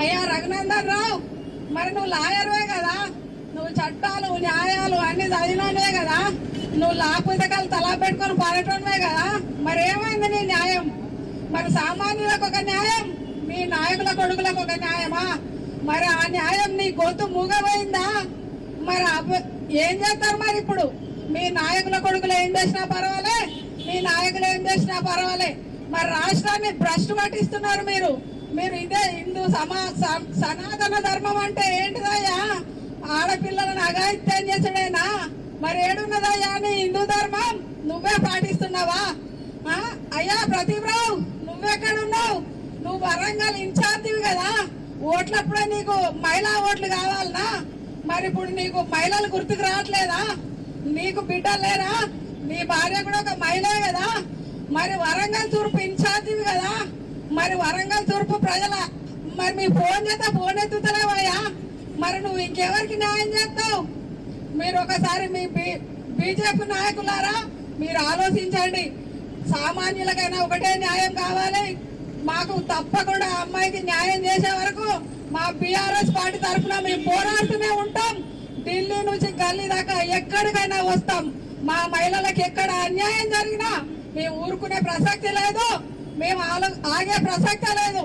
అయ్యా రఘునందన్ రావు, మరి నువ్వు లాయర్వే కదా, నువ్వు చట్టాలు న్యాయాలు అన్ని చదివినవే కదా, నువ్వు లా పుస్తకాలు తలా పెట్టుకొని పాడటమే కదా, మరి ఏమైంది నీ న్యాయం? మరి సామాన్యులకు ఒక న్యాయం, మీ నాయకుల కొడుకులకు ఒక న్యాయమా? మరి ఆ న్యాయం నీ గొంతు మూగపోయిందా? మరి ఏం చేస్తారు మరి ఇప్పుడు? మీ నాయకుల కొడుకులు ఏం చేసినా పర్వాలే, మీ నాయకులు ఏం చేసినా పర్వాలే, మరి రాష్ట్రాన్ని భ్రష్టు పట్టిస్తున్నారు మీరు. మీరు ఇదే హిందూ సనాతన ధర్మం అంటే ఏంటిదయ్యా? ఆడపిల్లలను అఘాయిత్యం చేసడేనా? మరి ఏడున్నదయ్యా నీ హిందూ ధర్మం? నువ్వే పాటిస్తున్నావా? అయ్యా ప్రతిభరావు, నువ్వెక్కడున్నావు? నువ్వు వరంగల్ ఇన్ఛార్జివి కదా, ఓట్లప్పుడే నీకు మహిళా ఓట్లు కావాలనా? మరి ఇప్పుడు నీకు మహిళలు గుర్తుకు రావట్లేదా? నీకు బిడ్డలు లేరా? నీ భార్య కూడా ఒక మహిళే కదా. మరి వరంగల్ తూర్పు ఇన్ఛార్జివి కదా, మరి వరంగల్ తూర్పు ప్రజల మరి మీ ఫోన్ చేస్తే ఫోన్ ఎత్తుతలేవయ్యా? మరి నువ్వు ఇంకెవరికి న్యాయం చేస్తావు? మీరు ఒకసారి మీ బీజేపీ నాయకులారా మీరు ఆలోచించండి. సామాన్యులకైనా ఒకటే న్యాయం కావాలి. మాకు తప్పకుండా అమ్మాయికి న్యాయం చేసే వరకు మా బీఆర్ఎస్ పార్టీ తరఫున మేము పోరాడుతూనే ఉంటాం. ఢిల్లీ నుంచి గల్లీ దాకా ఎక్కడికైనా వస్తాం. మా మహిళలకు ఎక్కడ అన్యాయం జరిగినా మేము ఊరుకునే ప్రసక్తి లేదు, మేము ఆగే ప్రసక్తే లేదు.